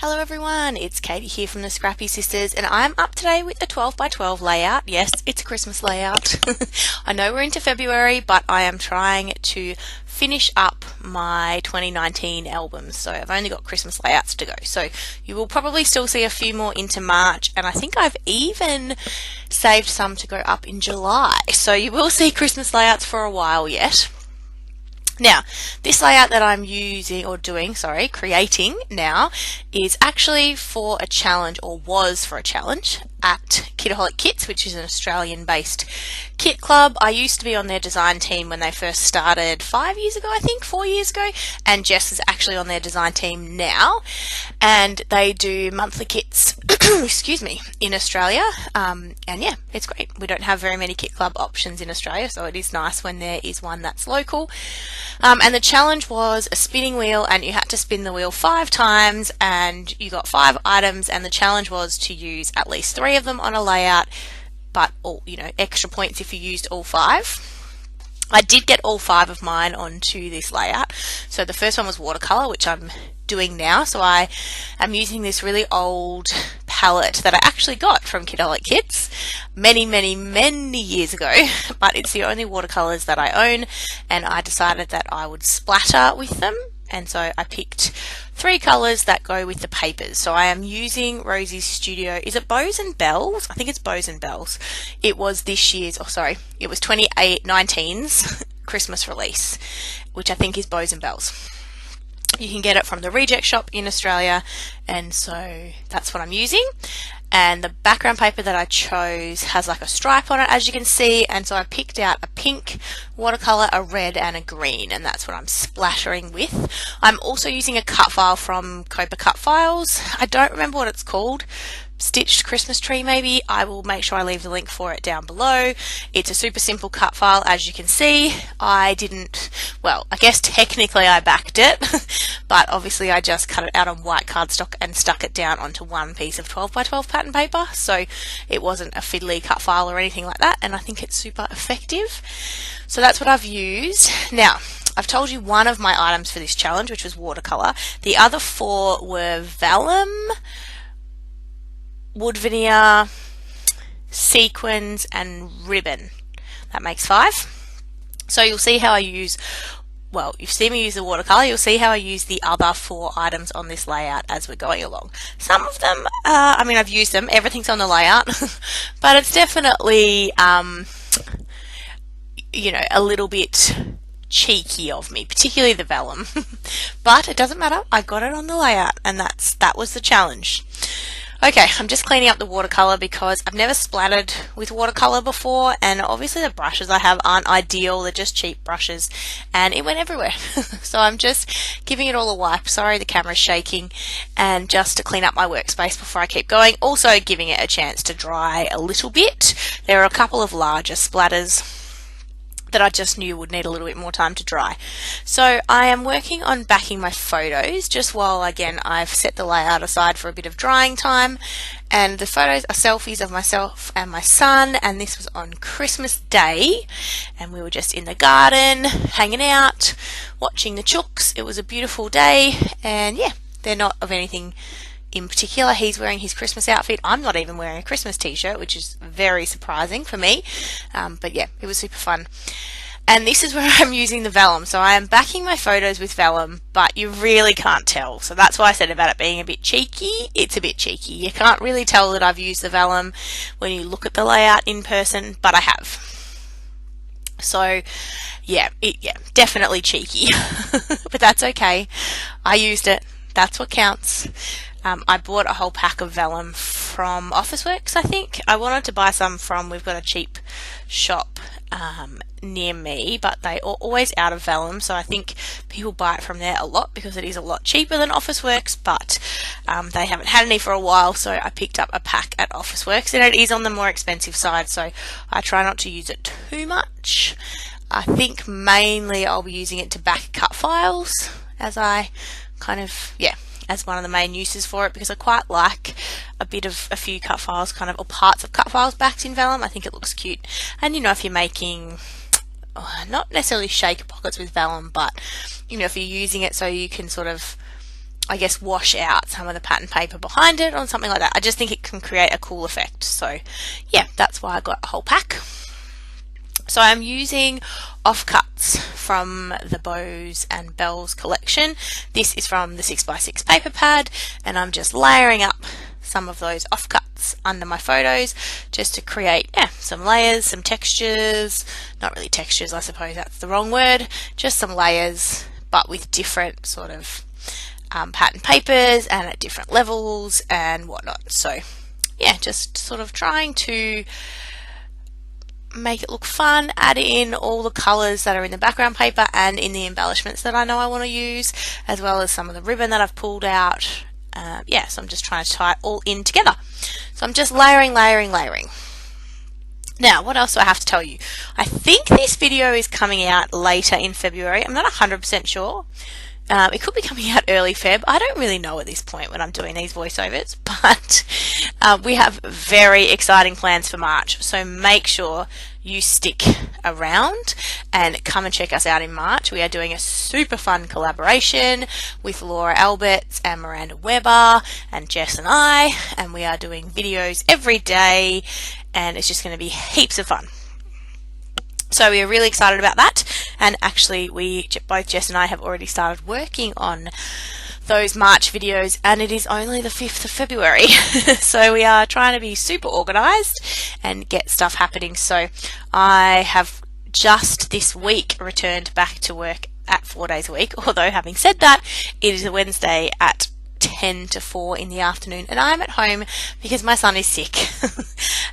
Hello everyone, it's Katie here from the Scrappy Sisters and I'm up today with the 12 by 12 layout. Yes, it's a Christmas layout. I know we're into February, but I am trying to finish up my 2019 albums, so I've only got Christmas layouts to go. So you will probably still see a few more into March, and I think I've even saved some to go up in July. So you will see Christmas layouts for a while yet. Now, this layout that I'm creating now is actually for a challenge, or was for a challenge, at Kitaholic Kits, which is an Australian-based kit club. I used to be on their design team when they first started 5 years ago, I think, 4 years ago, and Jess is actually on their design team now, and they do monthly kits, excuse me, in Australia, and yeah, it's great. We don't have very many kit club options in Australia, so it is nice when there is one that's local. And the challenge was a spinning wheel, and you had to spin the wheel 5 times, and you got 5 items, and the challenge was to use at least 3 of them on a layout, but all, extra points if you used all 5. I did get all 5 of mine onto this layout. So the first one was watercolor, which I'm doing now. So I am using this really old palette that I actually got from Kitaholic Kits many years ago, but it's the only watercolors that I own, and I decided that I would splatter with them. And so I picked 3 colours that go with the papers. So I am using Rosie's Studio. Is it Bows and Bells? I think it's Bows and Bells. It was this year's, it was 2019's Christmas release, which I think is Bows and Bells. You can get it from the Reject Shop in Australia, and so that's what I'm using. And the background paper that I chose has like a stripe on it, as you can see, and so I picked out a pink watercolor, a red and a green, and that's what I'm splattering with. I'm also using a cut file from Copa Cut Files. I don't remember what it's called. Stitched Christmas Tree maybe. I will make sure I leave the link for it down below. It's a super simple cut file, as you can see. I guess technically I backed it, but obviously I just cut it out on white cardstock and stuck it down onto one piece of 12 by 12 pattern paper, so it wasn't a fiddly cut file or anything like that, and I think it's super effective. So that's what I've used. Now, I've told you one of my items for this challenge, which was watercolor. The other 4 were vellum, wood veneer, sequins and ribbon. That makes 5. So you'll see how I use, you've seen me use the watercolor, you'll see how I use the other 4 items on this layout as we're going along. Some of them, I've used them, everything's on the layout, but it's definitely, a little bit cheeky of me, particularly the vellum. But it doesn't matter, I got it on the layout, and that was the challenge. Okay, I'm just cleaning up the watercolor because I've never splattered with watercolor before, and obviously the brushes I have aren't ideal, they're just cheap brushes, and it went everywhere. So I'm just giving it all a wipe. Sorry, the camera's shaking, and just to clean up my workspace before I keep going. Also giving it a chance to dry a little bit. There are a couple of larger splatters that I just knew would need a little bit more time to dry. So I am working on backing my photos just while, again, I've set the layout aside for a bit of drying time. And the photos are selfies of myself and my son, and this was on Christmas Day, and we were just in the garden hanging out watching the chooks. It was a beautiful day, and yeah, they're not of anything in particular. He's wearing his Christmas outfit. I'm not even wearing a Christmas t-shirt, which is very surprising for me. But yeah, it was super fun. And this is where I'm using the vellum. So I am backing my photos with vellum, but you really can't tell. So that's why I said about it being a bit cheeky. It's a bit cheeky. You can't really tell that I've used the vellum when you look at the layout in person, but I have. So yeah, definitely cheeky. But that's okay. I used it. That's what counts. I bought a whole pack of vellum from Officeworks, I think. I wanted to buy some from, we've got a cheap shop near me, but they are always out of vellum, so I think people buy it from there a lot because it is a lot cheaper than Officeworks, but they haven't had any for a while, so I picked up a pack at Officeworks, and it is on the more expensive side, so I try not to use it too much. I think mainly I'll be using it to back cut files as as one of the main uses for it, because I quite like a few cut files or parts of cut files backed in vellum. I think it looks cute. And if you're making not necessarily shaker pockets with vellum, but if you're using it so you can sort of I guess, wash out some of the pattern paper behind it or something like that. I just think it can create a cool effect. So yeah, that's why I got a whole pack. So I'm using offcuts from the Bows and Bells collection. This is from the 6x6 paper pad, and I'm just layering up some of those offcuts under my photos just to create some layers, some textures. Not really textures, I suppose that's the wrong word, just some layers, but with different sort of pattern papers and at different levels and whatnot. So yeah, just sort of trying to make it look fun, add in all the colours that are in the background paper and in the embellishments that I know I want to use, as well as some of the ribbon that I've pulled out. So I'm just trying to tie it all in together. So I'm just layering. Now, what else do I have to tell you? I think this video is coming out later in February. I'm not 100% sure. It could be coming out early Feb. I don't really know at this point when I'm doing these voiceovers, but we have very exciting plans for March. So make sure you stick around and come and check us out in March. We are doing a super fun collaboration with Laura Alberts and Miranda Weber and Jess and I, and we are doing videos every day, and it's just going to be heaps of fun. So we are really excited about that, and actually both Jess and I have already started working on those March videos, and it is only the 5th of February. So we are trying to be super organised and get stuff happening. So I have just this week returned back to work at 4 days a week, although having said that, it is a Wednesday at 10 to 4 in the afternoon, and I'm at home because my son is sick.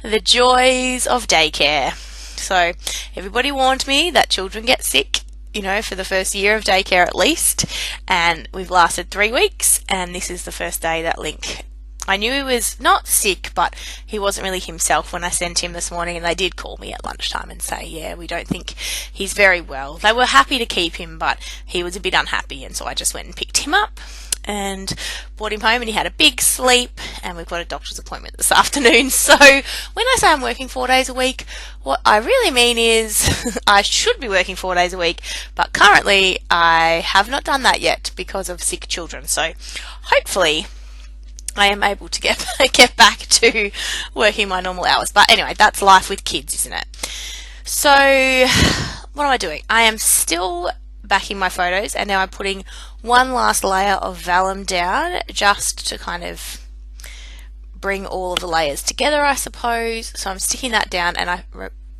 The joys of daycare. So everybody warned me that children get sick, for the first year of daycare at least, and we've lasted 3 weeks, and this is the first day that Link, I knew he was not sick, but he wasn't really himself when I sent him this morning, and they did call me at lunchtime and say, yeah, we don't think he's very well. They were happy to keep him, but he was a bit unhappy, and so I just went and picked him up and brought him home, and he had a big sleep, and we've got a doctor's appointment this afternoon. So when I say I'm working 4 days a week, what I really mean is I should be working 4 days a week, but currently I have not done that yet because of sick children. So hopefully I am able to get back to working my normal hours. But anyway, that's life with kids, isn't it? So what am I doing? I am still backing my photos, and now I'm putting one last layer of vellum down just to kind of bring all of the layers together, I suppose. So I'm sticking that down, and I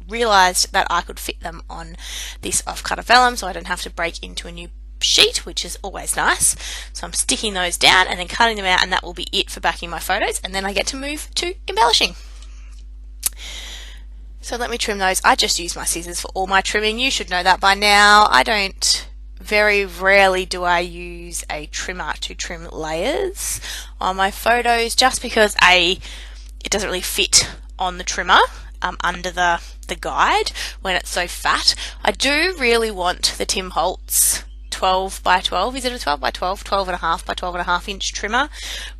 realized that I could fit them on this offcut of vellum, so I don't have to break into a new sheet, which is always nice. So I'm sticking those down and then cutting them out, and that will be it for backing my photos, and then I get to move to embellishing. So let me trim those. I just use my scissors for all my trimming. You should know that by now. Very rarely do I use a trimmer to trim layers on my photos, just because it doesn't really fit on the trimmer under the guide when it's so fat. I do really want the Tim Holtz 12 by 12, is it a 12 by 12, 12 and a half by 12 and a half inch trimmer,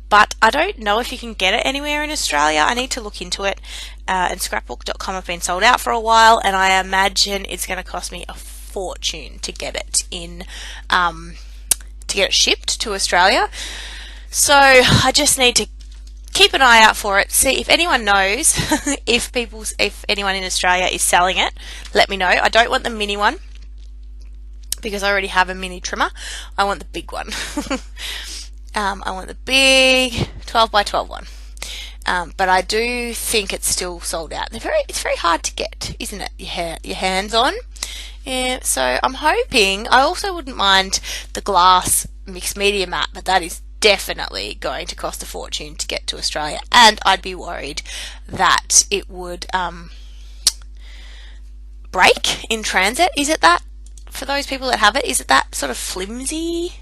but I don't know if you can get it anywhere in Australia. I need to look into it, and scrapbook.com have been sold out for a while, and I imagine it's going to cost me a fortune to get it shipped to Australia. So I just need to keep an eye out for it, see if anyone knows, if anyone in Australia is selling it, let me know. I don't want the mini one, because I already have a mini trimmer. I want the big one. I want the big 12 by 12 one. But I do think it's still sold out. It's very hard to get, isn't it? Your hands on. Yeah, so I'm hoping. I also wouldn't mind the glass mixed media mat, but that is definitely going to cost a fortune to get to Australia, and I'd be worried that it would break in transit. Is it that? For those people that have it, is it that sort of flimsy?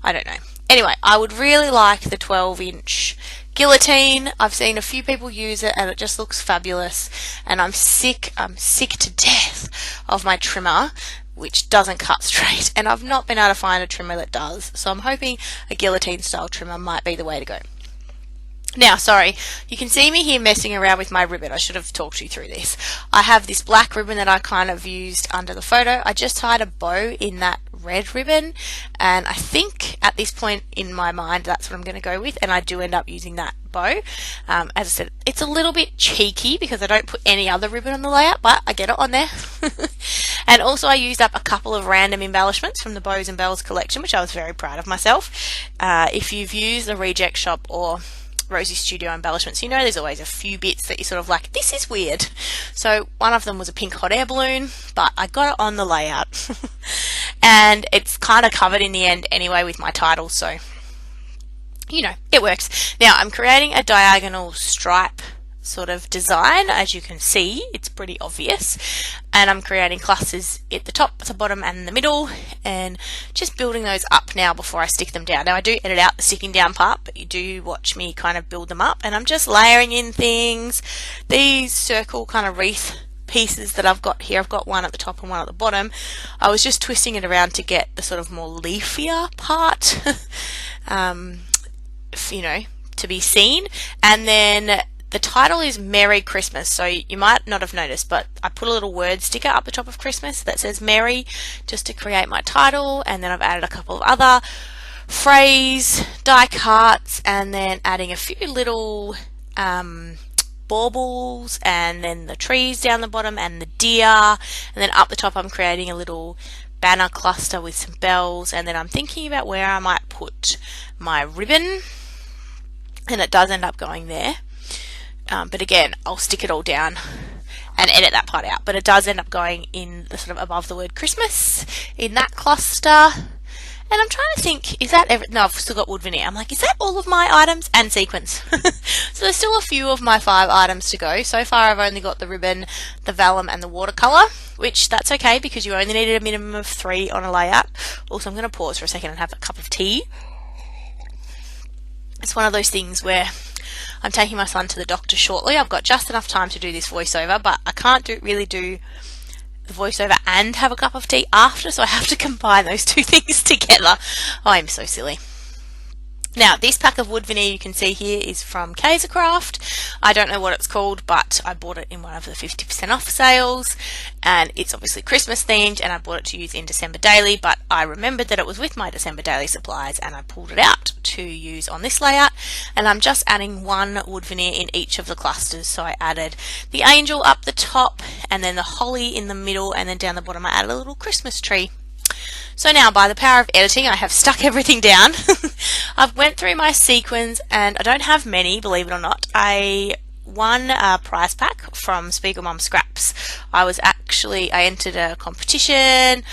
I don't know. Anyway, I would really like the 12-inch guillotine. I've seen a few people use it, and it just looks fabulous, and I'm sick to death of my trimmer, which doesn't cut straight, and I've not been able to find a trimmer that does. So I'm hoping a guillotine style trimmer might be the way to go. Now, sorry, you can see me here messing around with my ribbon. I should have talked you through this. I have this black ribbon that I kind of used under the photo. I just tied a bow in that red ribbon, and I think at this point in my mind that's what I'm going to go with, and I do end up using that bow. As I said, it's a little bit cheeky because I don't put any other ribbon on the layout, but I get it on there. And also I used up a couple of random embellishments from the Bows and Bells collection, which I was very proud of myself. If you've used the Reject Shop or Rosie Studio embellishments, you know there's always a few bits that you sort of like, this is weird. So one of them was a pink hot air balloon, but I got it on the layout. And it's kind of covered in the end anyway with my title, so you know, it works. Now I'm creating a diagonal stripe sort of design. As you can see, it's pretty obvious, and I'm creating clusters at the top, the bottom and the middle, and just building those up now before I stick them down. Now I do edit out the sticking down part, but you do watch me kind of build them up, and I'm just layering in things. These circle kind of wreath pieces that I've got here, I've got one at the top and one at the bottom. I was just twisting it around to get the sort of more leafier part you know, to be seen. And then the title is Merry Christmas, so you might not have noticed, but I put a little word sticker up the top of Christmas that says Merry, just to create my title, and then I've added a couple of other phrase die cuts, and then adding a few little baubles, and then the trees down the bottom and the deer, and then up the top I'm creating a little banner cluster with some bells, and then I'm thinking about where I might put my ribbon, and it does end up going there. But again, I'll stick it all down and edit that part out. But it does end up going in the sort of above the word Christmas in that cluster. And I'm trying to think, is that no, I've still got wood veneer. I'm like, is that all of my items? And sequins. So there's still a few of my 5 items to go. So far I've only got the ribbon, the vellum and the watercolour, which that's okay because you only needed a minimum of 3 on a layout. Also, I'm going to pause for a second and have a cup of tea. It's one of those things where I'm taking my son to the doctor shortly. I've got just enough time to do this voiceover, but I can't really do the voiceover and have a cup of tea after, so I have to combine those two things together. Oh, I'm so silly. Now, this pack of wood veneer you can see here is from Kaisercraft. I don't know what it's called, but I bought it in one of the 50% off sales, and it's obviously Christmas themed, and I bought it to use in December Daily, but I remembered that it was with my December Daily supplies, and I pulled it out to use on this layout, and I'm just adding 1 wood veneer in each of the clusters. So I added the angel up the top, and then the holly in the middle, and then down the bottom I added a little Christmas tree. So now, by the power of editing, I have stuck everything down. I've went through my sequins, and I don't have many, believe it or not. I won a prize pack from Spiegel Mum Scraps. I entered a competition.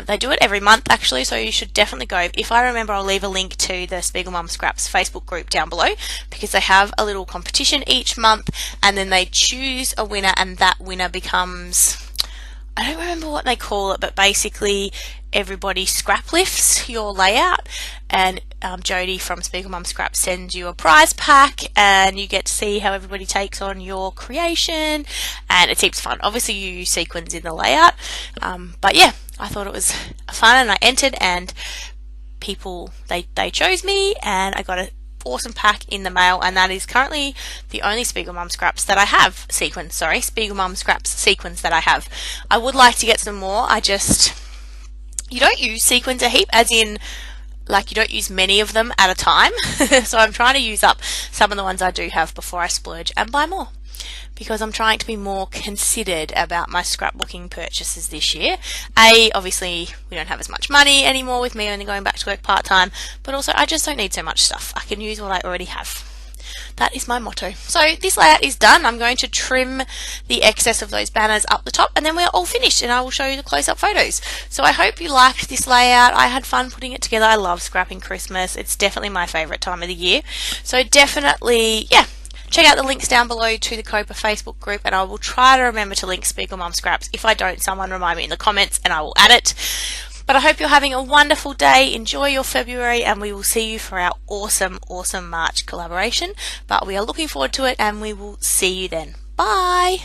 They do it every month, actually, so you should definitely go. If I remember, I'll leave a link to the Spiegel Mum Scraps Facebook group down below, because they have a little competition each month, and then they choose a winner, and that winner becomes, I don't remember what they call it, but basically everybody scrap lifts your layout, and Jodie from Spiegel Mum Scrap sends you a prize pack, and you get to see how everybody takes on your creation, and it's heaps fun. Obviously you use sequins in the layout, but yeah, I thought it was fun, and I entered, and people, they chose me, and I got an awesome pack in the mail, and that is currently the only Spiegel Mum Scraps that I have sequins. Spiegel Mum Scraps sequins that I have. I would like to get some more. You don't use sequins a heap, as in, like, you don't use many of them at a time. So I'm trying to use up some of the ones I do have before I splurge and buy more, because I'm trying to be more considered about my scrapbooking purchases this year. Obviously we don't have as much money anymore with me only going back to work part-time, but also I just don't need so much stuff. I can use what I already have. That is my motto. So this layout is done. I'm going to trim the excess of those banners up the top, and then we're all finished, and I will show you the close-up photos. So I hope you liked this layout. I had fun putting it together. I love scrapping Christmas. It's definitely my favourite time of the year. So definitely, yeah, check out the links down below to the Copa Facebook group, and I will try to remember to link Spiegel Mum Scraps. If I don't, someone remind me in the comments and I will add it. But I hope you're having a wonderful day. Enjoy your February, and we will see you for our awesome March collaboration. But we are looking forward to it, and we will see you then. Bye!